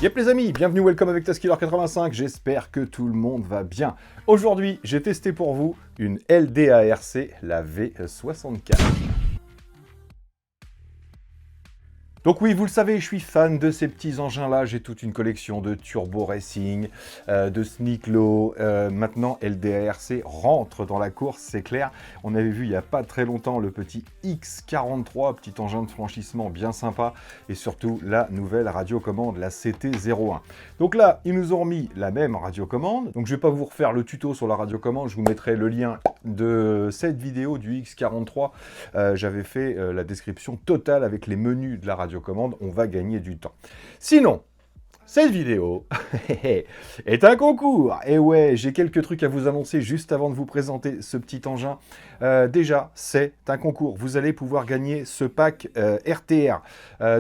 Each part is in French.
Yep les amis, bienvenue, welcome avec Taskiller85, j'espère que tout le monde va bien. Aujourd'hui, j'ai testé pour vous une LDARC, la V64. Donc oui, vous le savez, je suis fan de ces petits engins-là. J'ai toute une collection de Turbo Racing, de Sneaklo. Maintenant, LDARC rentre dans la course, c'est clair. On avait vu il n'y a pas très longtemps le petit X43, petit engin de franchissement bien sympa. Et surtout, la nouvelle radiocommande, la CT01. Donc là, ils nous ont remis la même radiocommande. Donc je ne vais pas vous refaire le tuto sur la radiocommande. Je vous mettrai le lien de cette vidéo du X43. J'avais fait la description totale avec les menus de la radiocommande. On va gagner du temps. Sinon, cette vidéo est un concours. Et ouais, j'ai quelques trucs à vous annoncer juste avant de vous présenter ce petit engin. Déjà, c'est un concours. Vous allez pouvoir gagner ce pack RTR.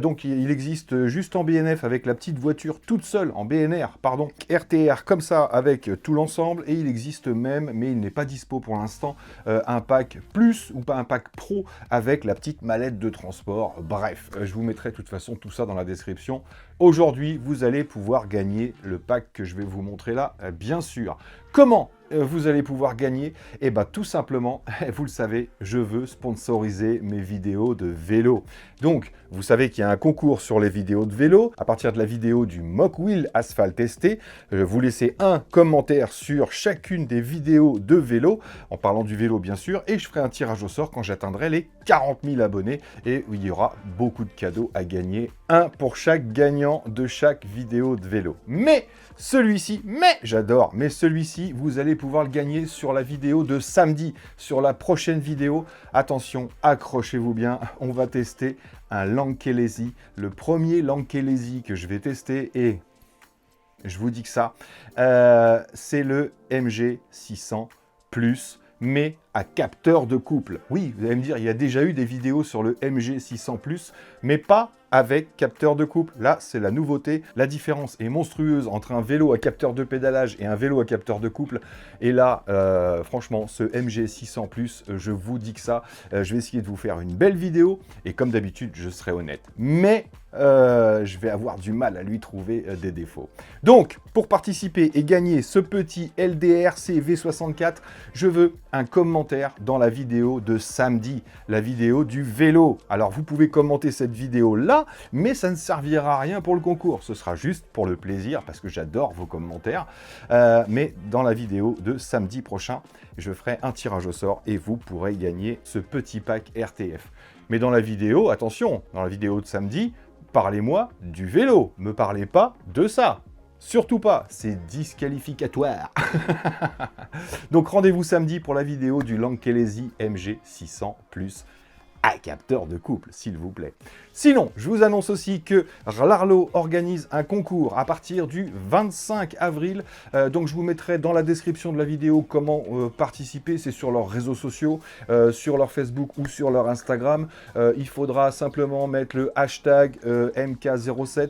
Donc, il existe juste en BNF avec la petite voiture toute seule, en BNR, pardon, RTR comme ça avec tout l'ensemble. Et il existe même, mais il n'est pas dispo pour l'instant, un pack plus ou pas un pack pro avec la petite mallette de transport. Bref, je vous mettrai de toute façon tout ça dans la description. Aujourd'hui, vous allez pouvoir gagner le pack que je vais vous montrer là, bien sûr. Comment vous allez pouvoir gagner? Eh bien, tout simplement, vous le savez, je veux sponsoriser mes vidéos de vélo. Donc, vous savez qu'il y a un concours sur les vidéos de vélo. À partir de la vidéo du Mock Wheel Asphalt testé, vous laissez un commentaire sur chacune des vidéos de vélo, en parlant du vélo bien sûr, et je ferai un tirage au sort quand j'atteindrai les 40 000 abonnés, et il y aura beaucoup de cadeaux à gagner, un pour chaque gagnant de chaque vidéo de vélo. Mais celui-ci, j'adore, mais celui-ci, vous allez pouvoir le gagner sur la vidéo de samedi, sur la prochaine vidéo. Attention, accrochez-vous bien, on va tester un Lankelesi, le premier Lankelesi que je vais tester, et je vous dis que ça, c'est le MG600 Plus, mais à capteur de couple. Oui, vous allez me dire, il y a déjà eu des vidéos sur le MG600 Plus, mais pas avec capteur de couple. Là, c'est la nouveauté. La différence est monstrueuse entre un vélo à capteur de pédalage et un vélo à capteur de couple. Et là, franchement, ce MG600 Plus, je vous dis que ça. Je vais essayer de vous faire une belle vidéo. Et comme d'habitude, je serai honnête. Mais je vais avoir du mal à lui trouver des défauts. Donc, pour participer et gagner ce petit LDRC V64, je veux un commentaire dans la vidéo de samedi, la vidéo du vélo. Alors, vous pouvez commenter cette vidéo-là, mais ça ne servira à rien pour le concours. Ce sera juste pour le plaisir, parce que j'adore vos commentaires. Mais dans la vidéo de samedi prochain, je ferai un tirage au sort et vous pourrez gagner ce petit pack RTF. Mais dans la vidéo, attention, dans la vidéo de samedi, parlez-moi du vélo, me parlez pas de ça. Surtout pas, c'est disqualificatoire. Donc rendez-vous samedi pour la vidéo du Lankelesi MG600 Plus à capteur de couple, s'il vous plaît. Sinon, je vous annonce aussi que l'Arlo organise un concours à partir du 25 avril. Donc je vous mettrai dans la description de la vidéo comment participer. C'est sur leurs réseaux sociaux, sur leur Facebook ou sur leur Instagram. Il faudra simplement mettre le hashtag MK07.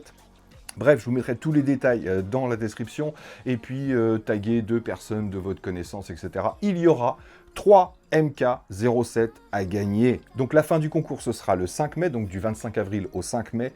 Bref, je vous mettrai tous les détails dans la description. Et puis, taguer 2 personnes de votre connaissance, etc. Il y aura 3 MK07 à gagner. Donc la fin du concours, ce sera le 5 mai, donc du 25 avril au 5 mai.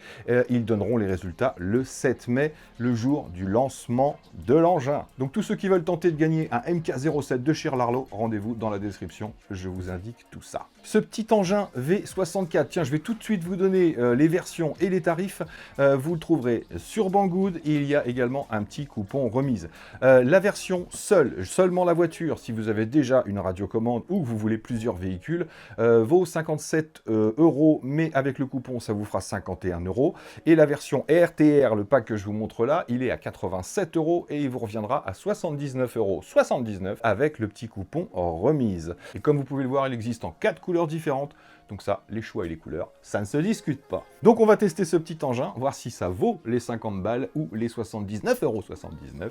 Ils donneront les résultats le 7 mai, le jour du lancement de l'engin. Donc tous ceux qui veulent tenter de gagner un MK07 de chez Larlo, rendez-vous dans la description, je vous indique tout ça. Ce petit engin V64, tiens, je vais tout de suite vous donner les versions et les tarifs. Vous le trouverez sur Banggood, et il y a également un petit coupon remise. La version seulement la voiture, si vous avez déjà une radiocommande ou que vous voulez plusieurs véhicules, vaut 57 €, mais avec le coupon, ça vous fera 51 €. Et la version RTR, le pack que je vous montre là, il est à 87 € et il vous reviendra à 79,79 € avec le petit coupon remise. Et comme vous pouvez le voir, il existe en 4 couleurs différentes. Donc ça, les choix et les couleurs, ça ne se discute pas. Donc on va tester ce petit engin, voir si ça vaut les 50 balles ou les 79,79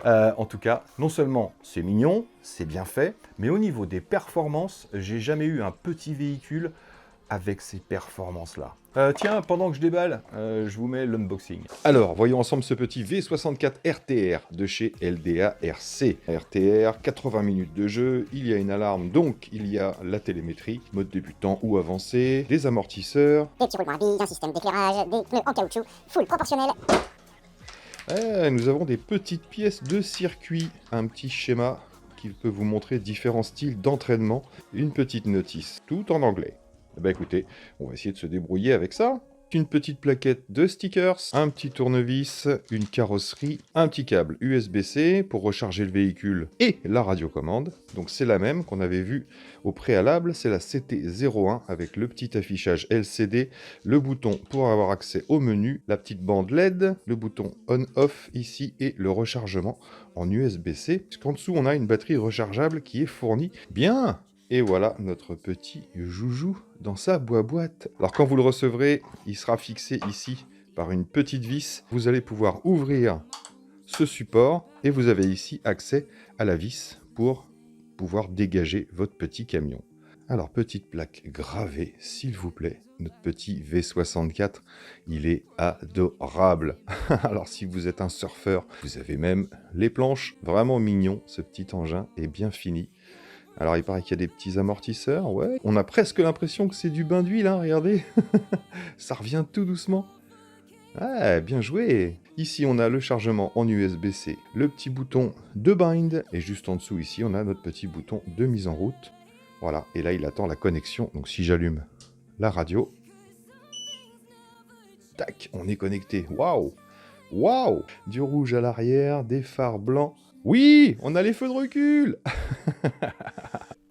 €. En tout cas, non seulement c'est mignon, c'est bien fait, mais au niveau des performances, j'ai jamais eu un petit véhicule avec ces performances-là. Tiens, pendant que je déballe, je vous mets l'unboxing. Alors, voyons ensemble ce petit V64 RTR de chez LDARC. RTR, 80 minutes de jeu, il y a une alarme, donc il y a la télémétrie, mode débutant ou avancé, des amortisseurs, des petits roulements à billes, un système d'éclairage, des pneus en caoutchouc, full proportionnel. Nous avons des petites pièces de circuit, un petit schéma qui peut vous montrer différents styles d'entraînement, une petite notice, tout en anglais. Eh ben écoutez, on va essayer de se débrouiller avec ça. Une petite plaquette de stickers, un petit tournevis, une carrosserie, un petit câble USB-C pour recharger le véhicule et la radiocommande. Donc c'est la même qu'on avait vue au préalable, c'est la CT01 avec le petit affichage LCD, le bouton pour avoir accès au menu, la petite bande LED, le bouton on-off ici et le rechargement en USB-C. Puisqu'en dessous on a une batterie rechargeable qui est fournie. Bien! Et voilà notre petit joujou dans sa boîte. Alors quand vous le recevrez, il sera fixé ici par une petite vis. Vous allez pouvoir ouvrir ce support et vous avez ici accès à la vis pour pouvoir dégager votre petit camion. Alors petite plaque gravée, s'il vous plaît. Notre petit V64, il est adorable. Alors si vous êtes un surfeur, vous avez même les planches. Vraiment mignon, ce petit engin est bien fini. Alors, il paraît qu'il y a des petits amortisseurs, ouais. On a presque l'impression que c'est du bain d'huile, hein, regardez. Ça revient tout doucement. Ah, bien joué. Ici, on a le chargement en USB-C, le petit bouton de bind, et juste en dessous, ici, on a notre petit bouton de mise en route. Voilà, et là, il attend la connexion. Donc, si j'allume la radio, tac, on est connecté. Waouh! Waouh! Du rouge à l'arrière, des phares blancs. Oui, on a les feux de recul.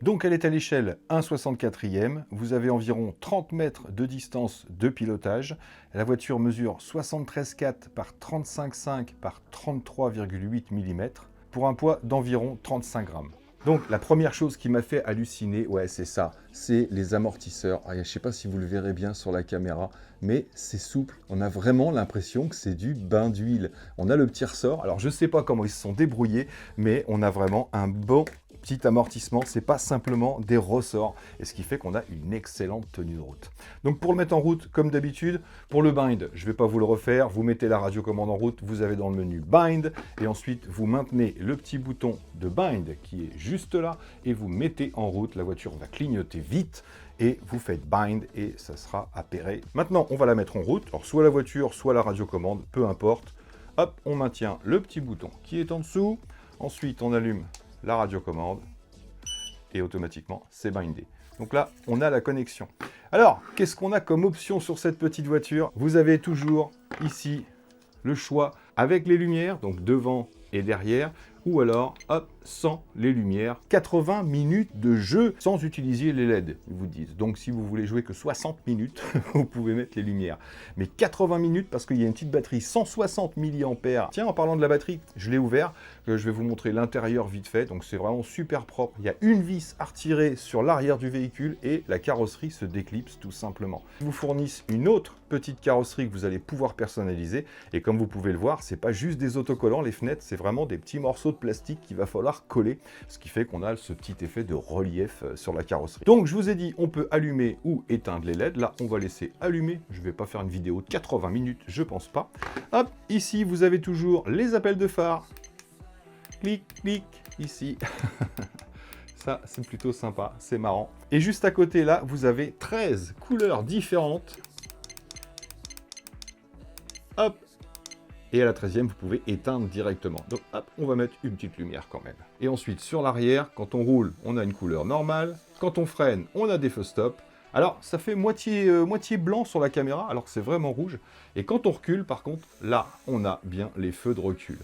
Donc elle est à l'échelle 1/64e, vous avez environ 30 mètres de distance de pilotage. La voiture mesure 73,4 par 35,5 par 33,8 mm pour un poids d'environ 35 grammes. Donc la première chose qui m'a fait halluciner, ouais c'est ça, c'est les amortisseurs. Je ne sais pas si vous le verrez bien sur la caméra, mais c'est souple. On a vraiment l'impression que c'est du bain d'huile. On a le petit ressort, alors je ne sais pas comment ils se sont débrouillés, mais on a vraiment un bon petit amortissement, c'est pas simplement des ressorts, et ce qui fait qu'on a une excellente tenue de route. Donc pour le mettre en route, comme d'habitude, pour le bind, je ne vais pas vous le refaire, vous mettez la radiocommande en route, vous avez dans le menu bind, et ensuite vous maintenez le petit bouton de bind qui est juste là, et vous mettez en route, la voiture va clignoter vite, et vous faites bind, et ça sera appairé. Maintenant, on va la mettre en route, alors soit la voiture, soit la radiocommande, peu importe. Hop, on maintient le petit bouton qui est en dessous, ensuite on allume la radiocommande, et automatiquement, c'est bindé. Donc là, on a la connexion. Alors, qu'est-ce qu'on a comme option sur cette petite voiture? Vous avez toujours ici le choix avec les lumières, donc devant et derrière, ou alors, hop, sans les lumières. 80 minutes de jeu sans utiliser les LED, ils vous disent. Donc si vous voulez jouer que 60 minutes, vous pouvez mettre les lumières. Mais 80 minutes parce qu'il y a une petite batterie 160 mAh. Tiens, en parlant de la batterie, je l'ai ouvert. Je vais vous montrer l'intérieur vite fait. Donc c'est vraiment super propre. Il y a une vis à retirer sur l'arrière du véhicule et la carrosserie se déclipse tout simplement. Ils vous fournissent une autre petite carrosserie que vous allez pouvoir personnaliser. Et comme vous pouvez le voir, c'est pas juste des autocollants, les fenêtres, c'est vraiment des petits morceaux de plastique qu'il va falloir coller, ce qui fait qu'on a ce petit effet de relief sur la carrosserie. Donc je vous ai dit, on peut allumer ou éteindre les LED. Là, on va laisser allumer. Je vais pas faire une vidéo de 80 minutes, je pense pas. Hop, ici, vous avez toujours les appels de phare. Clic, clic, ici. Ça, c'est plutôt sympa, c'est marrant. Et juste à côté, là, vous avez 13 couleurs différentes. Hop. Et à la 13e, vous pouvez éteindre directement. Donc, hop, on va mettre une petite lumière quand même. Et ensuite, sur l'arrière, quand on roule, on a une couleur normale. Quand on freine, on a des feux stop. Alors, ça fait moitié blanc sur la caméra, alors que c'est vraiment rouge. Et quand on recule, par contre, là, on a bien les feux de recul.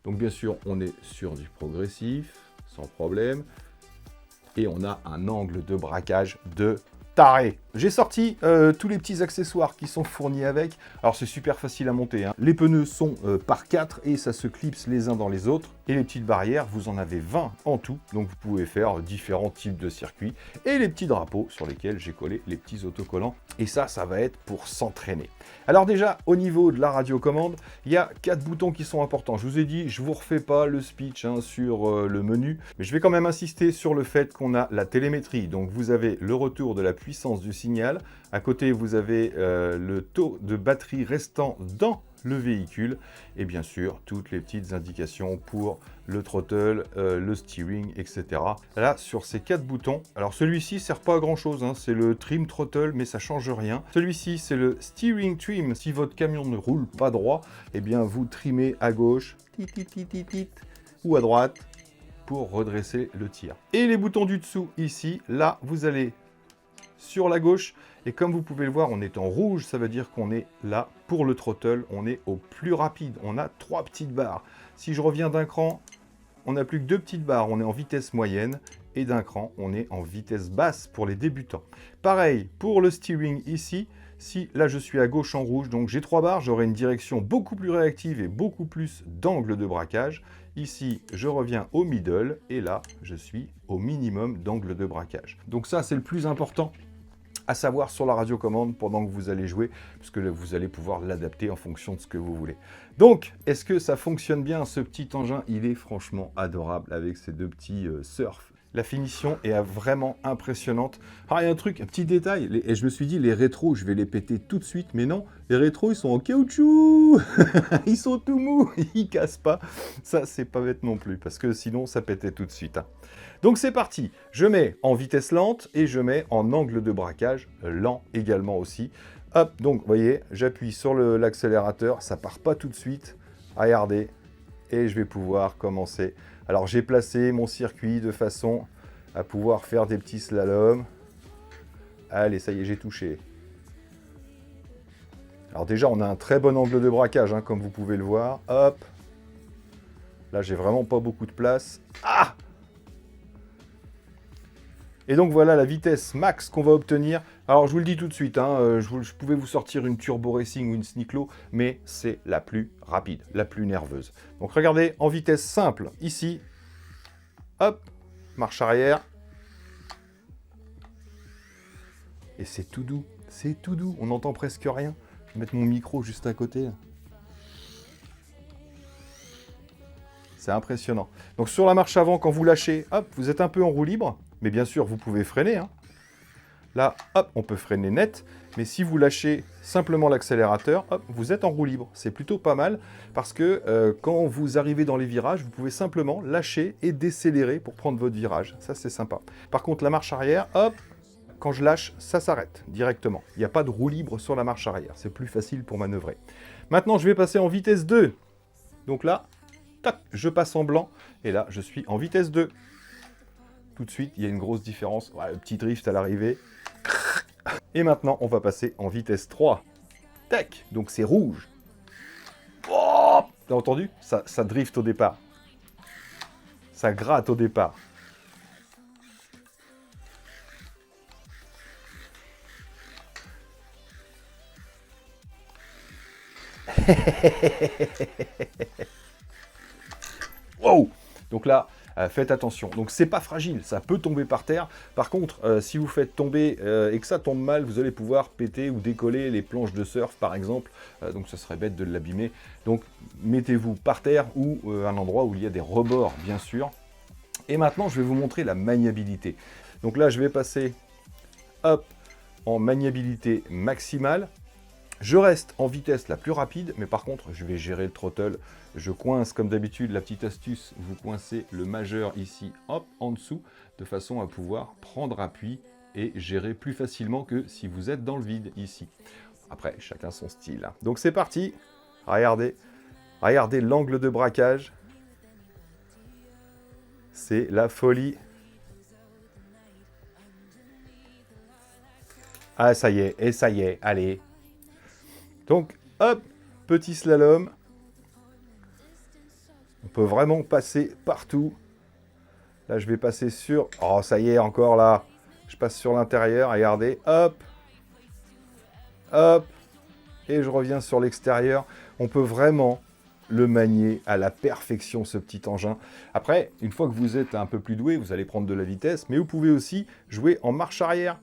Donc, bien sûr, on est sur du progressif, sans problème. Et on a un angle de braquage de taré. J'ai sorti tous les petits accessoires qui sont fournis avec. Alors c'est super facile à monter, hein. Les pneus sont par 4 et ça se clipse les uns dans les autres. Et les petites barrières, vous en avez 20 en tout. Donc vous pouvez faire différents types de circuits. Et les petits drapeaux sur lesquels j'ai collé les petits autocollants. Et ça va être pour s'entraîner. Alors déjà, au niveau de la radiocommande, il y a 4 boutons qui sont importants. Je vous ai dit, je ne vous refais pas le speech sur le menu. Mais je vais quand même insister sur le fait qu'on a la télémétrie. Donc vous avez le retour de la puissance du signal. À côté, vous avez le taux de batterie restant dans le véhicule et bien sûr toutes les petites indications pour le throttle, le steering, etc. Là sur ces 4 boutons, alors celui-ci sert pas à grand chose, hein, c'est le trim throttle mais ça change rien. Celui-ci c'est le steering trim, si votre camion ne roule pas droit, eh bien vous trimez à gauche ou à droite pour redresser le tir. Et les boutons du dessous ici, là vous allez sur la gauche. Et comme vous pouvez le voir, on est en rouge, ça veut dire qu'on est là pour le throttle, on est au plus rapide. On a 3 petites barres. Si je reviens d'un cran, on n'a plus que 2 petites barres, on est en vitesse moyenne. Et d'un cran, on est en vitesse basse pour les débutants. Pareil, pour le steering ici, si là je suis à gauche en rouge, donc j'ai 3 barres, j'aurai une direction beaucoup plus réactive et beaucoup plus d'angle de braquage. Ici, je reviens au middle, et là, je suis au minimum d'angle de braquage. Donc ça, c'est le plus important à savoir sur la radiocommande pendant que vous allez jouer, puisque vous allez pouvoir l'adapter en fonction de ce que vous voulez. Donc, est-ce que ça fonctionne bien, ce petit engin? Il est franchement adorable avec ces 2 petits surf. La finition est vraiment impressionnante. Ah, il y a un truc, un petit détail, et je me suis dit, les rétros, je vais les péter tout de suite, mais non, les rétros, ils sont en caoutchouc. Ils sont tout mous, ils cassent pas. Ça, c'est pas bête non plus, parce que sinon, ça pétait tout de suite. Hein. Donc c'est parti, je mets en vitesse lente et je mets en angle de braquage lent également aussi. Hop, donc vous voyez, j'appuie sur l'accélérateur, ça part pas tout de suite. Regardez, et je vais pouvoir commencer. Alors j'ai placé mon circuit de façon à pouvoir faire des petits slaloms. Allez, ça y est, j'ai touché. Alors déjà, on a un très bon angle de braquage, hein, comme vous pouvez le voir. Hop. Là, j'ai vraiment pas beaucoup de place. Ah! Et donc voilà la vitesse max qu'on va obtenir. Alors je vous le dis tout de suite, hein, je pouvais vous sortir une Turbo Racing ou une Snicklo, mais c'est la plus rapide, la plus nerveuse. Donc regardez, en vitesse simple, ici, hop, marche arrière. Et c'est tout doux, on n'entend presque rien. Je vais mettre mon micro juste à côté. C'est impressionnant. Donc sur la marche avant, quand vous lâchez, hop, vous êtes un peu en roue libre. Mais bien sûr, vous pouvez freiner. Hein. Là, hop, on peut freiner net. Mais si vous lâchez simplement l'accélérateur, hop, vous êtes en roue libre. C'est plutôt pas mal parce que quand vous arrivez dans les virages, vous pouvez simplement lâcher et décélérer pour prendre votre virage. Ça, c'est sympa. Par contre, la marche arrière, hop, quand je lâche, ça s'arrête directement. Il n'y a pas de roue libre sur la marche arrière. C'est plus facile pour manœuvrer. Maintenant, je vais passer en vitesse 2. Donc là, tac, je passe en blanc. Et là, je suis en vitesse 2. Tout de suite, il y a une grosse différence. Voilà, le petit drift à l'arrivée. Et maintenant, on va passer en vitesse 3. Tac, donc c'est rouge. Oh, t'as entendu? Ça drift au départ. Ça gratte au départ. Wow! Donc là, faites attention. Donc c'est pas fragile, ça peut tomber par terre. Par contre, si vous faites tomber et que ça tombe mal, vous allez pouvoir péter ou décoller les planches de surf par exemple. Donc ce serait bête de l'abîmer. Donc mettez-vous par terre ou à un endroit où il y a des rebords bien sûr. Et maintenant je vais vous montrer la maniabilité. Donc là je vais passer hop, en maniabilité maximale. Je reste en vitesse la plus rapide, mais par contre, je vais gérer le throttle. Je coince, comme d'habitude, la petite astuce, vous coincez le majeur ici, hop, en dessous, de façon à pouvoir prendre appui et gérer plus facilement que si vous êtes dans le vide ici. Après, chacun son style. Hein. Donc c'est parti. Regardez l'angle de braquage. C'est la folie. Ah, ça y est, et ça y est, allez. Donc, hop, petit slalom. On peut vraiment passer partout. Là, je vais passer sur... Oh, ça y est, encore là. Je passe sur l'intérieur, regardez. Hop. Hop. Et je reviens sur l'extérieur. On peut vraiment le manier à la perfection, ce petit engin. Après, une fois que vous êtes un peu plus doué, vous allez prendre de la vitesse. Mais vous pouvez aussi jouer en marche arrière.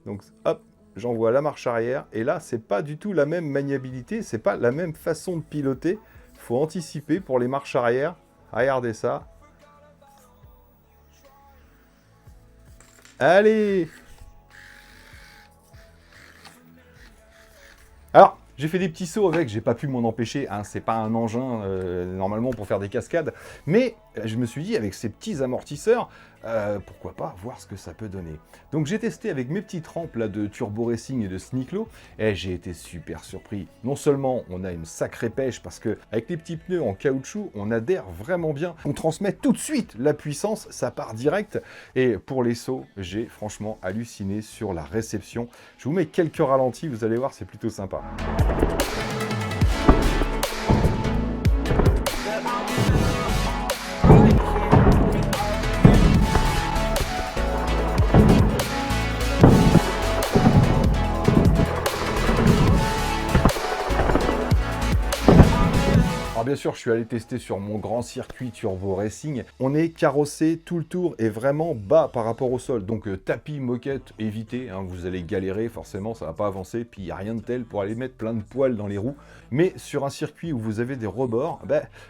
Donc, hop. J'envoie la marche arrière, et là, c'est pas du tout la même maniabilité, c'est pas la même façon de piloter. Il faut anticiper pour les marches arrière. Regardez ça. Allez! J'ai fait des petits sauts avec, j'ai pas pu m'en empêcher, hein, c'est pas un engin normalement pour faire des cascades, mais je me suis dit avec ces petits amortisseurs, pourquoi pas voir ce que ça peut donner. Donc j'ai testé avec mes petites rampes là, de Turbo Racing et de Sneaklo, et j'ai été super surpris. Non seulement on a une sacrée pêche, parce que avec les petits pneus en caoutchouc, on adhère vraiment bien, on transmet tout de suite la puissance, ça part direct, et pour les sauts, j'ai franchement halluciné sur la réception. Je vous mets quelques ralentis, vous allez voir, c'est plutôt sympa. Alors bien sûr, je suis allé tester sur mon grand circuit Turbo Racing. On est carrossé, tout le tour est vraiment bas par rapport au sol. Donc tapis, moquette, évitez, hein, vous allez galérer, forcément, ça va pas avancer. Puis il n'y a rien de tel pour aller mettre plein de poils dans les roues. Mais sur un circuit où vous avez des rebords,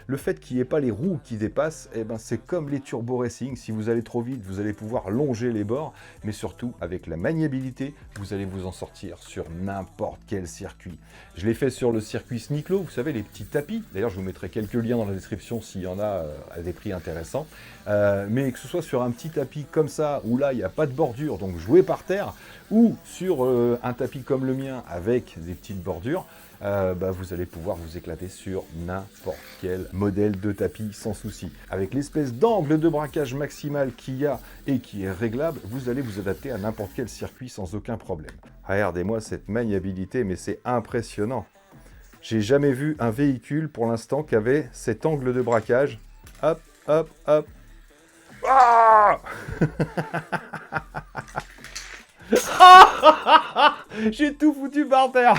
le fait qu'il n'y ait pas les roues qui dépassent, c'est comme les Turbo Racing. Si vous allez trop vite, vous allez pouvoir longer les bords. Mais surtout, avec la maniabilité, vous allez vous en sortir sur n'importe quel circuit. Je l'ai fait sur le circuit Sneaklo, vous savez, les petits tapis. D'ailleurs, je vous mettrai quelques liens dans la description s'il y en a à des prix intéressants. Mais que ce soit sur un petit tapis comme ça, où là, il n'y a pas de bordure, donc jouer par terre, ou sur un tapis comme le mien, avec des petites bordures, vous allez pouvoir vous éclater sur n'importe quel modèle de tapis sans souci. Avec l'espèce d'angle de braquage maximal qu'il y a et qui est réglable, vous allez vous adapter à n'importe quel circuit sans aucun problème. Regardez-moi cette maniabilité, mais c'est impressionnant. J'ai jamais vu un véhicule pour l'instant qui avait cet angle de braquage. Hop, hop, hop. Ah j'ai tout foutu par terre.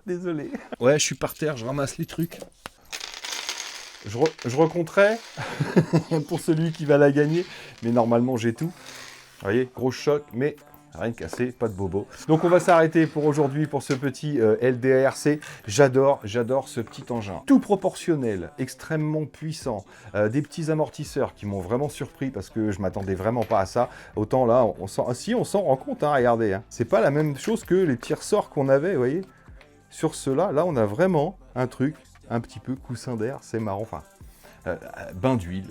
Désolé. Ouais, je suis par terre, je ramasse les trucs. Je recompterai pour celui qui va la gagner. Mais normalement, j'ai tout. Vous voyez, gros choc, mais rien de cassé, pas de bobo. Donc on va s'arrêter pour aujourd'hui pour ce petit LDARC. J'adore ce petit engin. Tout proportionnel, extrêmement puissant. Des petits amortisseurs qui m'ont vraiment surpris parce que je m'attendais vraiment pas à ça. Autant là, on s'en rend compte, hein, regardez. Hein. C'est pas la même chose que les petits ressorts qu'on avait, vous voyez. Sur ceux-là, là on a vraiment un truc, un petit peu coussin d'air, c'est marrant. Enfin, bain d'huile,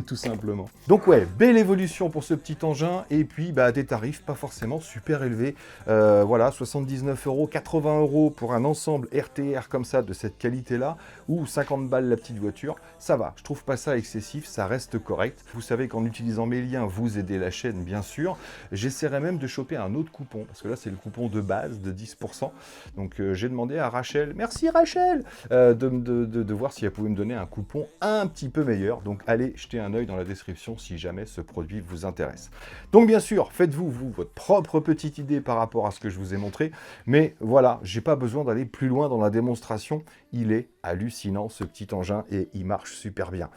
tout simplement. Donc ouais, belle évolution pour ce petit engin, et puis des tarifs pas forcément super élevés. Voilà, 79 €, 80 € pour un ensemble RTR comme ça, de cette qualité-là, ou 50 balles la petite voiture, ça va. Je trouve pas ça excessif, ça reste correct. Vous savez qu'en utilisant mes liens, vous aidez la chaîne, bien sûr. J'essaierai même de choper un autre coupon, parce que là, c'est le coupon de base de 10%. Donc j'ai demandé à Rachel, merci Rachel, de voir si elle pouvait me donner un coupon un petit peu meilleur. Donc allez jeter un œil dans la description si jamais ce produit vous intéresse. Donc bien sûr, faites-vous votre propre petite idée par rapport à ce que je vous ai montré. Mais voilà, j'ai pas besoin d'aller plus loin dans la démonstration. Il est hallucinant ce petit engin et il marche super bien.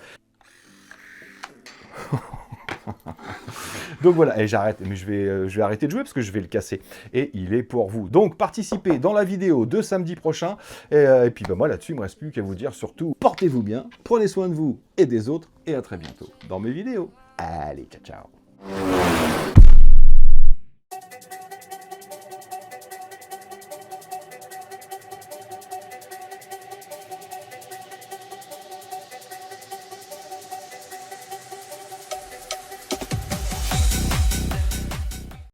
Donc voilà, et j'arrête, mais je vais arrêter de jouer parce que je vais le casser. Et il est pour vous. Donc participez dans la vidéo de samedi prochain. Et puis moi là-dessus, il ne me reste plus qu'à vous dire surtout, portez-vous bien, prenez soin de vous et des autres, et à très bientôt dans mes vidéos. Allez, ciao ciao.